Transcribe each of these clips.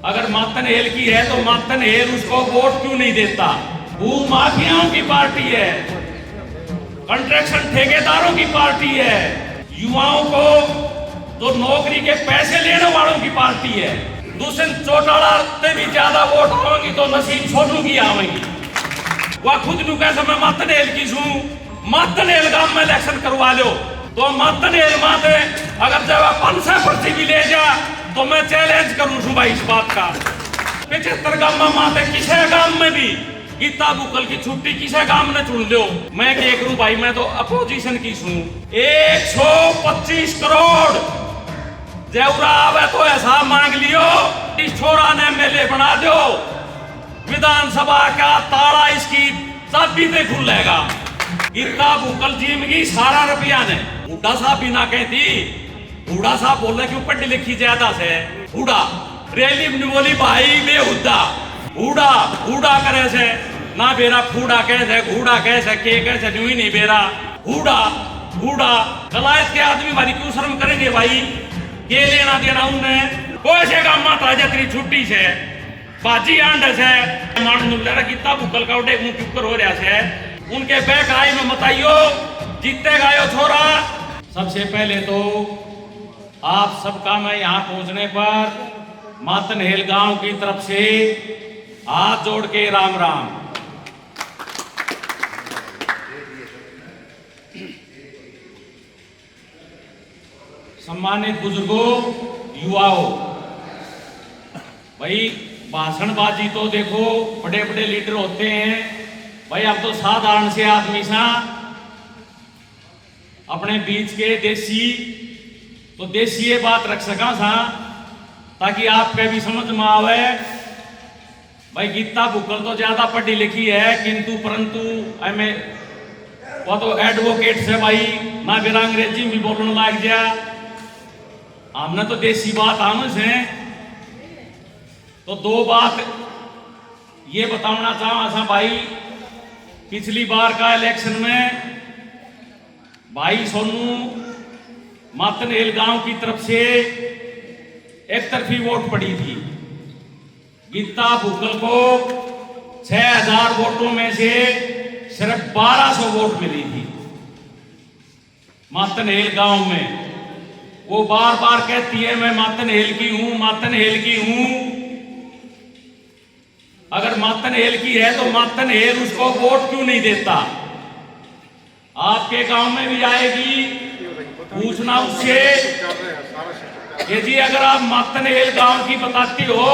अगर मातन हेल की है तो मातन हेल उसको वोट क्यों नहीं देता? भू माफियाओं की पार्टी है, कंस्ट्रक्शन ठेकेदारों की पार्टी है, युवाओं को तो नौकरी के पैसे लेने वालों की पार्टी है। दुष्यंत चौटाला से भी ज्यादा वोट आवेंगी तो नसीब सोनू की आवेंगी। वह खुद नु कैसे मैं मातन हेल की छू, मातन हेल गांव में इलेक्शन करवा लो तो मातन हेल माते अगर जब 5% भी ले जा तो मैं चैलेंज करूं छू भाई इस बात का। 75 गांव में माते किसी गांव में भी गीता बुकल की छुट्टी किसी गांव ने चुन लो, मैं क्या करूं भाई, मैं तो अपोजिशन की छू। 125 करोड़ जेवरा आवे तो ऐसा मांग लियो इस छोरा ने मेले बना दो, विधानसभा का ताला इसकी चाबी से खुलेगा। गीता बुकल जिंदगी सारा रुपया ने बूढ़ा साहब बिना कहती, बूढ़ा साहब बोले कि पढ़ी लिखी ज्यादा से बूढ़ा रैली में बोली भाई बेहुदा बूढ़ा बूढ़ा करे से ना बेरा फूड़ा कैसे घूड़ा कैसे के कैसे न्यू नहीं बेरा बूढ़ा बूढ़ा कलायत के आदमी भारी क्यों शर्म करेंगे भाई, के लेना देना उन्हें कोई से काम माता जतरी छुट्टी से बाजी आंड से मान लड़ा गीता बुकल का उठे मुंह चुप हो रहा से उनके बैक आई में बताइयो जीते गायो छोरा। सबसे पहले तो आप सबका मैं यहाँ पहुंचने पर मातन हेल गांव की तरफ से हाथ जोड़ के राम राम। सम्मानित बुजुर्गों, युवाओं, भाई भाषणबाजी तो देखो बड़े बड़े लीडर होते हैं भाई, अब तो साधारण से आदमी सा अपने बीच के देसी तो देसी ये बात रख सका सा ताकि आपके भी समझ में आवे। भाई गीता बुकल तो ज्यादा पढ़ी लिखी है किंतु परंतु हमें वो तो एडवोकेट से भाई ना बिना अंग्रेजी भी बोलने लग गया, हमने तो देसी बात आम से। तो दो बात ये बताना चाहूँ सा भाई, पिछली बार का इलेक्शन में भाई सोनू मातन हेल गांव की तरफ से एक तरफी वोट पड़ी थी। गीता बुकल को 6000 वोटों में से सिर्फ 1200 वोट मिली थी मातन हेल गांव में। वो बार बार कहती है मैं मातन हेल की हूं, मातन हेल की हूं। अगर मातन हेल की है तो मातन हेल उसको वोट क्यों नहीं देता? आपके गांव में भी आएगी, पूछना उससे कि जी अगर आप मातन हेल गांव की बताती हो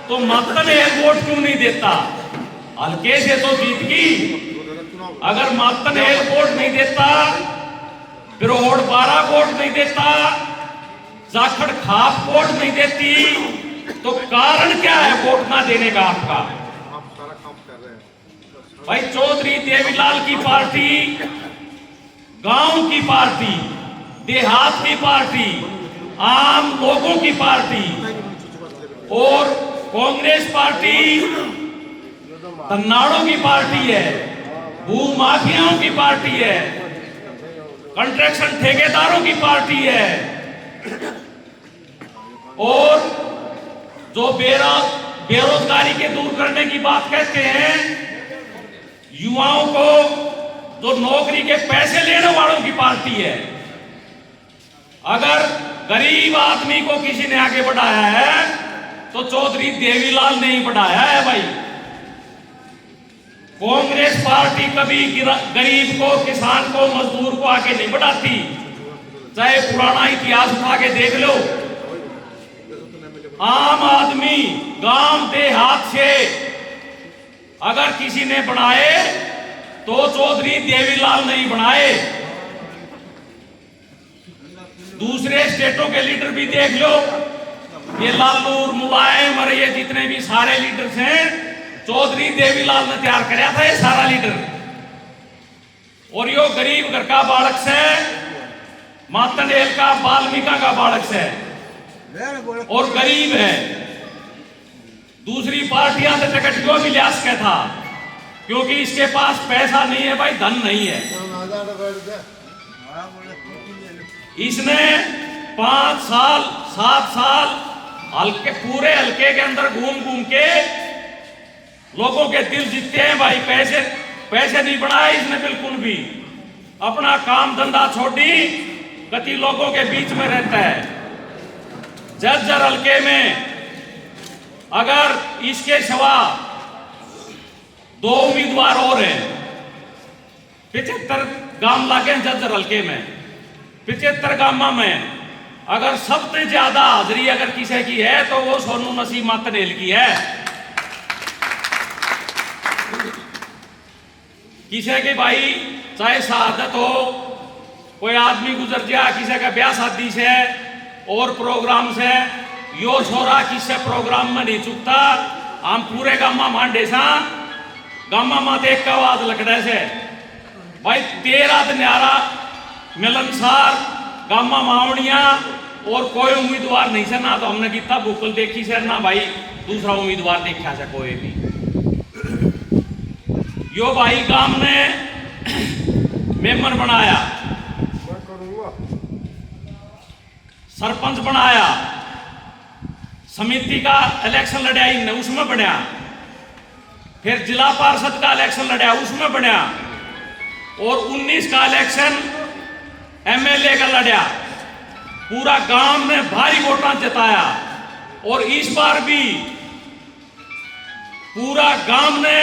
तो मातन हेल वोट क्यों नहीं देता? हल्के से तो जीत गई। अगर मातन हेल वोट नहीं देता, बिरोड़ 12 वोट नहीं देता, जाखड़ खाप वोट नहीं देती, तो कारण क्या है वोट ना देने का आपका? भाई चौधरी देवीलाल की पार्टी गांव की पार्टी, देहात की पार्टी, आम लोगों की पार्टी, और कांग्रेस पार्टी तन्नाड़ों की पार्टी है, भू माफियाओं की पार्टी है, कंस्ट्रक्शन ठेकेदारों की पार्टी है, और जो बेरोजगारी के दूर करने की बात कहते हैं, युवाओं को तो नौकरी के पैसे लेने वालों की पार्टी है। अगर गरीब आदमी को किसी ने आगे बढ़ाया है तो चौधरी देवीलाल ने ही बढ़ाया है भाई। कांग्रेस पार्टी कभी गरीब को, किसान को, मजदूर को आगे नहीं बढ़ाती, चाहे पुराना इतिहास उठा के देख लो। आम आदमी गांव देहात से अगर किसी ने बनाए तो चौधरी देवीलाल नहीं बनाए। दूसरे स्टेटों के लीडर भी देख लो, ये लालू मुलायम और ये जितने भी सारे लीडर्स हैं, चौधरी देवीलाल ने तैयार कराया था ये सारा लीडर। और यो गरीब घर का बालक से, मातन हेल का वाल्मीका का बालक से, और गरीब है। दूसरी पार्टियां से टिकट क्यों भी लिया सके था? क्योंकि इसके पास पैसा नहीं है भाई, धन नहीं है। इसने 5 साल 7 साल हल्के पूरे हल्के के अंदर घूम घूम के लोगों के दिल जीतते हैं भाई। पैसे पैसे नहीं बनाए इसने बिल्कुल भी, अपना काम धंधा छोड़ी कति लोगों के बीच में रहता है। जज्जर हल्के में अगर इसके सिवा 2 उम्मीदवार और हैं, 75 गांव लागे जज्जर हल्के में, 75 गांव में अगर सबसे ज्यादा हाजिरी अगर किसी की है तो वो सोनू नसीम मातनेल की है। किसी के भाई चाहे शहादत हो, कोई आदमी गुजर गया, किसी का ब्याह शादी से और प्रोग्राम से, यो छोरा किसी प्रोग्राम में नहीं चुकता। हम पूरे गामा मांडे सा गामा मा देख का आवाज लकड़े से भाई 13 न्यारा मिलनसार गामा मावड़िया और कोई उम्मीदवार नहीं से ना। तो हमने कितना भूकल देखी से ना भाई दूसरा उम्मीदवार देखा से कोई भी। यो भाई गांव ने मेंबर बनाया, सरपंच बनाया, समिति का इलेक्शन लड़ा इनने उसमें बनया, फिर जिला पार्षद का इलेक्शन लड़ा उसमें बनया, और 19 का इलेक्शन एमएलए का लड़ा। पूरा गांव ने भारी वोटां जिताया और इस बार भी पूरा गांव ने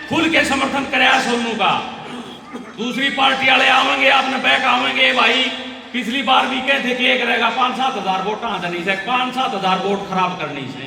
खुल के समर्थन कराया सोनू का। दूसरी पार्टी वाले आवेंगे आपने बैक आवेंगे भाई, पिछली बार भी कहते थे कि एक रहेगा 5-7 हजार वोट नहीं से 5-7 हजार वोट खराब करनी से।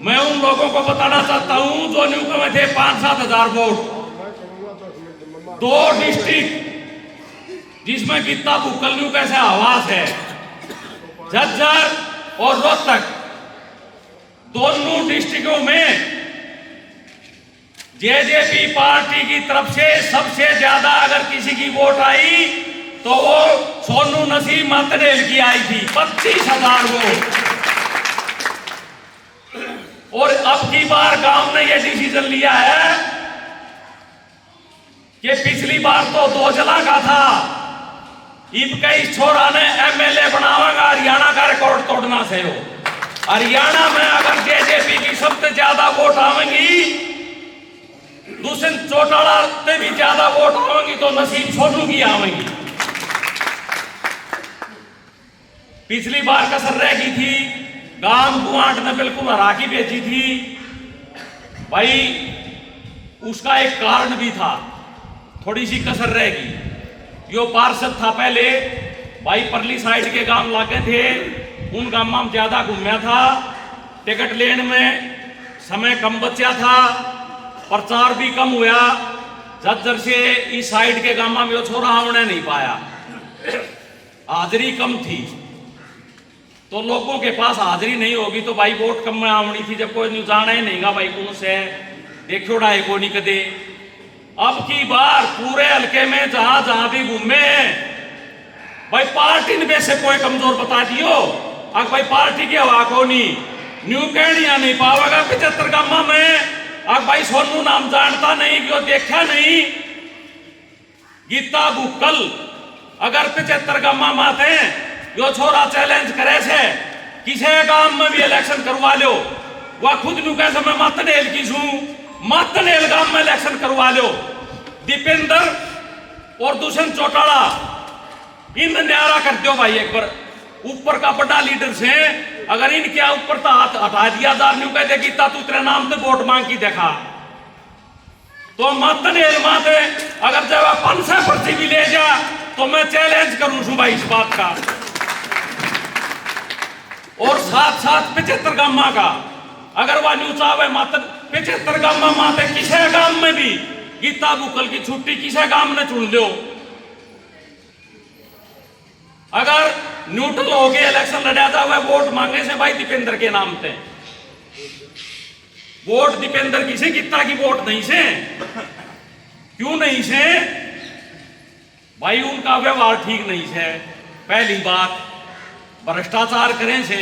मैं उन लोगों को बताना चाहता हूं जो न्यू में थे 5-7 हजार वोट, 2 डिस्ट्रिक्ट जिसमें गीता भूकल न्यू कैसे आवाज है, झज्जर और रोहतक, दोनों डिस्ट्रिक्टों में जेजेपी पार्टी की तरफ से सबसे ज्यादा अगर किसी की वोट आई तो वो सोनू नसीम मातनेल की आई थी, 25,000 वोट। और अब की बार गांव ने यह डिसीजन लिया है कि पिछली बार तो 2 जिला का था, इनका इस छोरा ने एमएलए बनावेगा हरियाणा का रिकॉर्ड तोड़ना से हो। हरियाणा में अगर जेजेपी की सबसे ज्यादा वोट आवेंगी, दुष्यंत चौटाला से भी ज्यादा वोट आवेंगी तो नसीब सोनू की आवेंगी। पिछली बार कसर रह गई थी, गांव गुआंट ने बिल्कुल हरा की भेजी थी भाई। उसका एक कारण भी था, थोड़ी सी कसर रह गई। यो पार्षद था पहले भाई, परली साइड के गांव लागे थे, उन गांव में ज्यादा घूमया था, टिकट लेने में समय कम बचा था, प्रचार भी कम हुआ। जज्जर से इस साइड के गांव में यो छोरा आने नहीं पाया, हाजिरी कम थी। तो लोगों के पास हाजिरी नहीं होगी तो भाई वोट कम में आवनी थी। जब कोई नहीं जाना ही नहीं गा भाई कौन से देखोड़ा है को नहीं कदे। अब की बार पूरे हल्के में जहां जहां भी घूमे भाई पार्टी ने से कोई कमजोर बता दियो। अब भाई पार्टी की हवा को नहीं न्यू कहनिया नहीं पावेगा 75 गांव में। अब भाई सोनू नाम जानता नहीं, क्यों देखा नहीं। गीता भूकल अगर 75 गांव माते जो छोरा चैलेंज करे से किसी गांव में भी इलेक्शन करवा लो, वह खुद न्यू कैसे मैं मातनेल की छू, मातनेल गांव में इलेक्शन करवा लो। दीपेंद्र और दुष्यंत चौटाला इन न्यारा कर दो भाई। एक बार ऊपर का बड़ा लीडर से अगर इनके ऊपर तो हाथ हटा दिया जा, न्यू कहते गीता तू तेरे नाम से वोट मांग की देखा तो मातनेल माते अगर जब 5% भी ले जा तो मैं चैलेंज करूं छू भाई इस बात का। और साथ 75 गांव का अगर वह न्यू चाहे मात्र 75 गांव माते किसी गांव में भी गीता भूकल की छुट्टी किसी गांव ने चुन लो। अगर न्यूट्रल हो गए इलेक्शन लड़ा था वह वोट मांगे से भाई दीपेंद्र के नाम पे वोट। दीपेंद्र किसे गीता की वोट नहीं से, क्यों नहीं से भाई? उनका व्यवहार ठीक नहीं से। पहली बात भ्रष्टाचार करें से,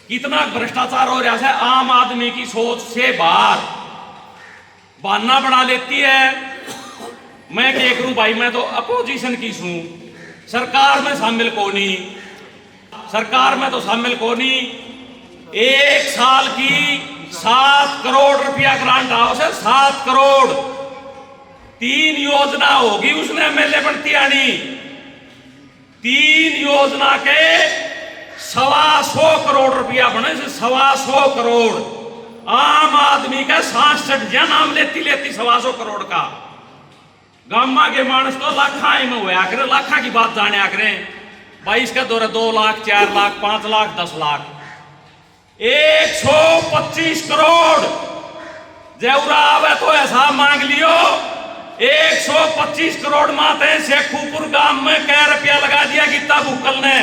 कितना भ्रष्टाचार हो रहा है। आम आदमी की सोच से बाहर बहाना बना लेती है। मैं क्या करूं भाई, मैं तो अपोजिशन की हूं, सरकार में शामिल को नहीं। सरकार में तो शामिल को नहीं। एक साल की 7 करोड़ रुपया ग्रांट आओ से 7 करोड़ 3 योजना होगी उसने एमएलए बनती आनी। 3 योजना के 125 करोड़ रुपया बने से 125 करोड़। आम आदमी का 66 या नाम लेती 125 करोड़ का। गामा के मानस तो लाखा में हुआ करे, लाखा की बात जाने करें भाई। इसका दौरे 2 लाख 4 लाख 5 लाख 10 लाख 125 करोड़ जरूरा आवे तो ऐसा मांग लियो। 125 करोड़ माते शेखुपुर गांव में क्या रुपया लगा दिया गीता भुक्कल ने।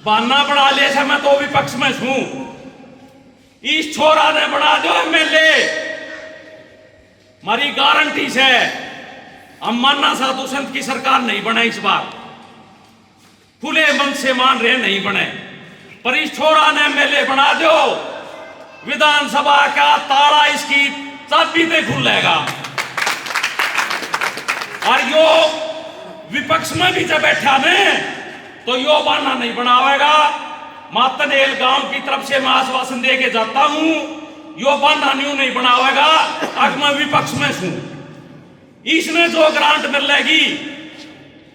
बहाना बना ले से मैं तो विपक्ष में हूं। इस छोरा ने बना दो एमएलए हमारी गारंटी से। हम मानना साधु संत की सरकार नहीं बने इस बार, खुले मन से मान रहे नहीं बने, पर इस छोरा ने एमएलए बना दो। विधानसभा का ताला इसकी चाबी पे खुलेगा। और यो विपक्ष में भी जब बैठा ने तो यो बहाना नहीं बनावेगा। मातनेल गांव की तरफ से मैं आश्वासन दे के जाता हूं, यो बहाना नहीं बनावेगा। अब मैं विपक्ष में हूं। इसने जो ग्रांट मिलेगी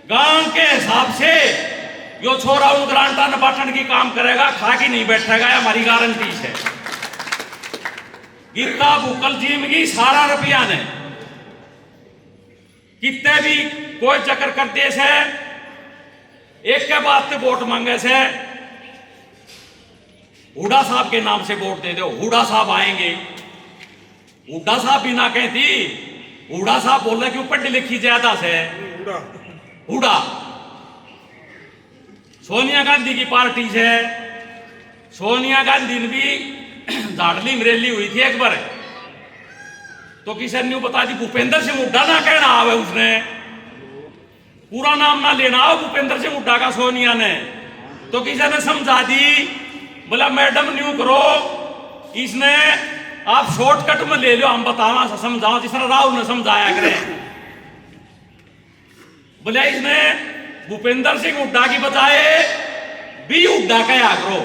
गांव के हिसाब से यो छोरा उन ग्रांटा न बांटन की काम करेगा, खा की नहीं बैठेगा, हमारी गारंटी है। गीता भुक्कल जिंदगी सारा रुपया ने कितने भी कोई चक्कर करते से एक के बाद से वोट मांगे से हुडा साहब के नाम से वोट दे दो। हुडा साहब आएंगे, हुडा साहब भी ना कहती। हुडा साहब बोल रहे कि पढ़ी लिखी ज्यादा से हुडा सोनिया गांधी की पार्टी से। सोनिया गांधी ने भी दार्जिलिंग रैली हुई थी एक बार, तो किसी ने बता दी भूपेंद्र सिंह हुड्डा ना कहना आवे, उसने पूरा नाम ना लेना हो भूपेंद्र सिंह हुड्डा का सोनिया ने। तो किसी ने समझा दी, बोला मैडम न्यू करो, इसने आप शॉर्टकट में ले लो, हम बतावा समझाओ जिस तरह राहुल ने समझाया करे। बोले इसने भूपेंद्र सिंह हुड्डा की बजाय बी हुड्डा कहा करो।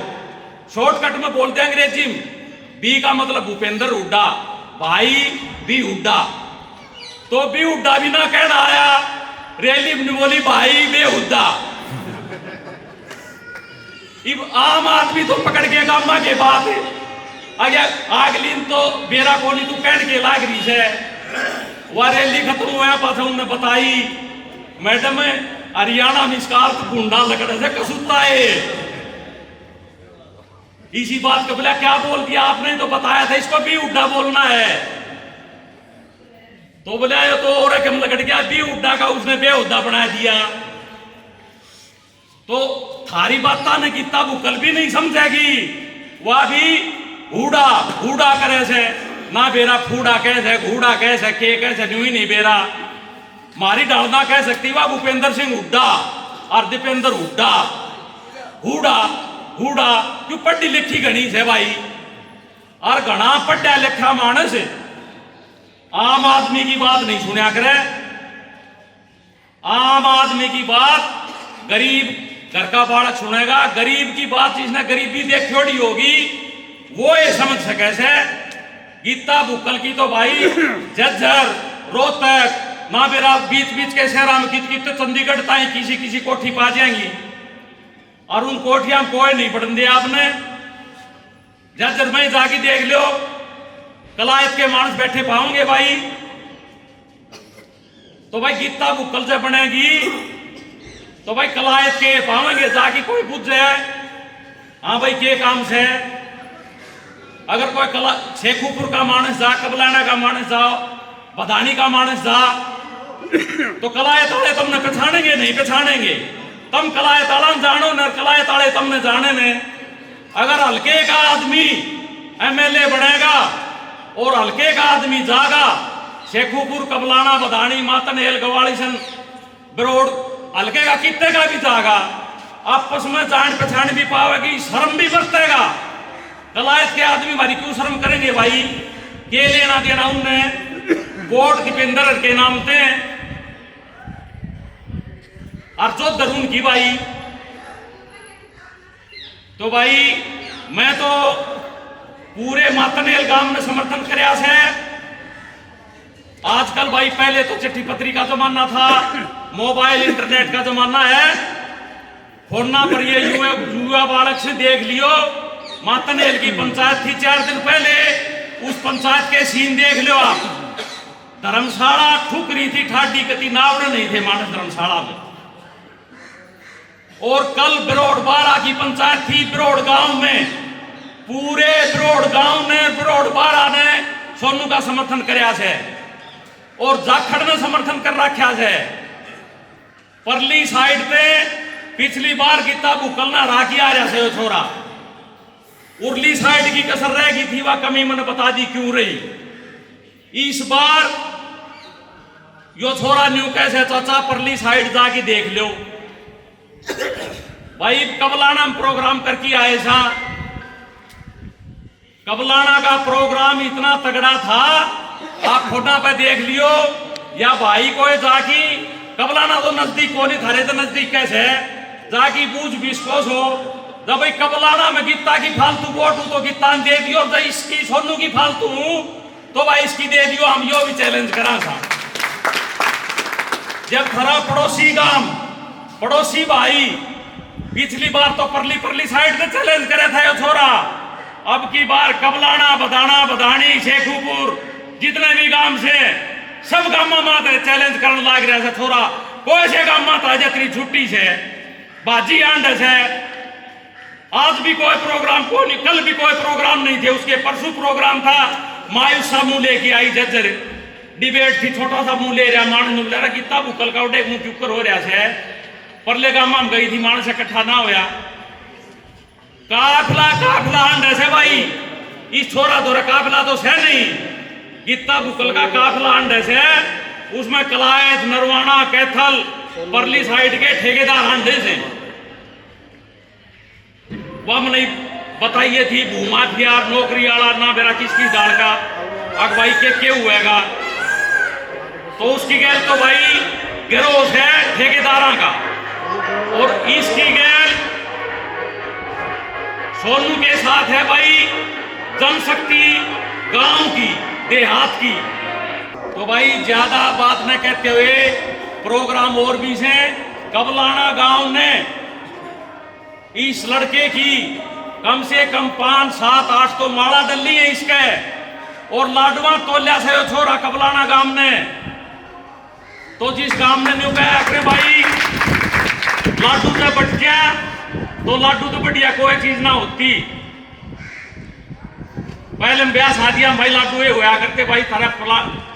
शॉर्टकट में बोलते हैं अंग्रेजी में, बी का मतलब भूपेंद्र हुड्डा, भाई बी हुड्डा। तो बी हुड्डा भी ना कहना आया, रैली में बोली भाई बे हुड्डा। इब आम आदमी तो पकड़ के गामा के बात अगर आगलीन तो बेरा कोनी तू कह के लाग रही है। वह रैली खत्म हुआ पास उन्होंने बताई मैडम हरियाणा में इसका गुंडा लगने से कसूता है। इसी बात को बोला क्या बोल दिया आपने, तो बताया था इसको भी उड्डा बोलना है। तो बोला तो और कम लग गया बी उड्डा का उसने बेहुद्दा बना दिया। तो थारी बात ने गीता भुक्कल भी नहीं समझेगी, वह भी हुडा हुडा करे से ना बेरा फूडा कैसे घूडा कैसे के कैसे न्यू ही नहीं बेरा मारी डालना कह सकती वह भूपेंद्र सिंह हुड्डा और दीपेंद्र हुड्डा। हुडा हुडा क्यों पढ़ी लिखी गणी से भाई, और घना पढ़ा लिखा मानस आम आदमी की बात नहीं सुना करे। आम आदमी की बात गरीब घर का बालक सुनेगा। गरीब की बात जिसने गरीबी देखी होड़ी होगी वो ये समझ सके से। गीता भुक्कल की तो भाई झज्जर रोहतक ना बेरा बीच बीच के शहर में कित चंडीगढ़ ताई किसी किसी कोठी पा जाएंगी, और उन कोठियां कोई नहीं पढ़न दिया आपने। झज्जर में जाके देख लो कलायत के मानस बैठे पाओगे भाई। तो भाई गीता भुक्कल से बनेगी तो भाई कलायत के पाओगे जाके कोई पूछ जाए हाँ भाई के काम से। अगर कोई कला शेखुपुर का मानस जा, कबलाना का मानस जाओ, बदानी का मानस जा, तो कलायत वाले तुमने पहचानेंगे नहीं पहचानेंगे। तुम कलायत वाला जानो न कलायत वाले तुमने जाने ने। अगर हल्के का आदमी एमएलए बनेगा और हल्के का आदमी जागा शेखुपुर कबलाना बदानी मातनहेल गवालीसन बरोड हल्के का कितने का भी जागा आपस में जान पहचान भी पावेगी, शर्म भी बरतेगा। कलायत के आदमी हमारी क्यों शर्म करेंगे भाई, के लेना देना उनने वोट दीपेंद्र के नाम थे। और जो दरून की भाई, तो भाई मैं तो पूरे मातनेल गांव में समर्थन करया से। आजकल भाई पहले तो चिट्ठी पत्री का जमाना था, मोबाइल इंटरनेट का जमाना है। फोना पर ये युवा बालक से देख लियो, मातनेल की पंचायत थी 4 दिन पहले, उस पंचायत के सीन देख लो आप। धर्मशाला ठुकरी थी, ठाडी कति नावड़े नहीं थे मानस धर्मशाला में। और कल बिरोड़ बारा की पंचायत थी बिरोड़ गांव में, पूरे बिरोड़ गांव ने, बिरोड़ बारा ने सोनू का समर्थन करया से और जाखड़ ने समर्थन कर रखा है। परली साइड पे पिछली बार कितना भूकलना राखी आ रहा से छोरा, उर्ली साइड की कसर रह गई थी, वह कमी मैंने बता दी क्यों रही। इस बार यो छोरा न्यू कैसे चाचा परली साइड जाके देख लो भाई। कबलाना में प्रोग्राम करके आए था, कबलाना का प्रोग्राम इतना तगड़ा था, आप फोटा पे देख लियो। या भाई को जाकी कबलाना तो नजदीक को नहीं थारे तो नजदीक कैसे जाकी पूछ विश्वास हो, जब भाई कबलाना में गीता की फालतू वोट हूं तो गीता दे दियो, जब इसकी सोनू की फालतू हूं तो भाई इसकी दे दियो। हम यो भी चैलेंज करा था। जब खरा पड़ोसी गांव, पड़ोसी भाई, पिछली बार तो परली साइड में चैलेंज करे थे यो छोरा, अब की बार कबलाना, बदाना, बदानी, शेखुपुर, जितने भी गांव से सब गांव में चैलेंज करने लग रहा था छोरा। कोई से गांव में था जतरी छुट्टी से बाजी आंड से, आज भी कोई प्रोग्राम को नहीं, कल भी कोई प्रोग्राम नहीं थे, उसके परसों प्रोग्राम था। मायूस सा मुंह लेके आई जज्जर, डिबेट थी, छोटा सा मुंह ले रहा, मानस नु ले रहा, कितना भूकल का उठे मुंह क्यों कर हो रहा से। परले गांव में गई थी, मानस इकट्ठा ना होया, काफिला काफिला आंड से भाई। इस छोरा दो काफिला तो है नहीं, कितना भूकल का काफिला आंड से, उसमें कलायत, नरवाना, कैथल, परली साइड के ठेकेदार आंडे से। वह नहीं बताइए थी भूमाफियार, नौकरी वाला ना मेरा किसकी डाल का अग भाई के हुएगा, तो उसकी गैल तो भाई गिरोह है ठेकेदारों का, और इसकी गैल सोनू के साथ है भाई जनशक्ति गांव की, देहात की। तो भाई ज्यादा बात न कहते हुए प्रोग्राम और भी से, कबलाना गांव ने इस लड़के की कम से कम 5, 7, 8 तो माला डली है इसके, और लाडवा तोलिया से छोरा कबलाना गांव ने। तो जिस गांव ने न्यू कहा अरे भाई लाडू से बट गया, तो लाडू तो बढ़िया कोई चीज ना होती। पहले ब्याह शादियां भाई लाडू ये हुआ करते, भाई थारा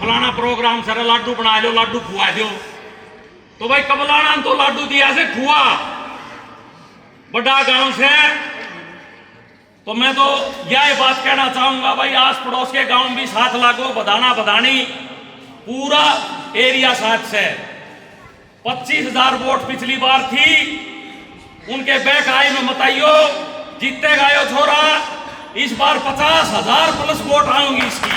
फलाना प्रोग्राम सारा लाडू बना लो, लाडू खुआ दो। तो भाई कबलाना तो लाडू दिया से खुआ बड़ा गांव से। तो मैं तो यह बात कहना चाहूंगा भाई, आस पड़ोस के गांव भी साथ लागो, बदाना, बदानी, पूरा एरिया साथ से। 25,000 वोट पिछली बार थी, उनके बैक आए में बताइयो जीते गायो छोरा। इस बार 50,000 प्लस वोट आएंगी इसकी।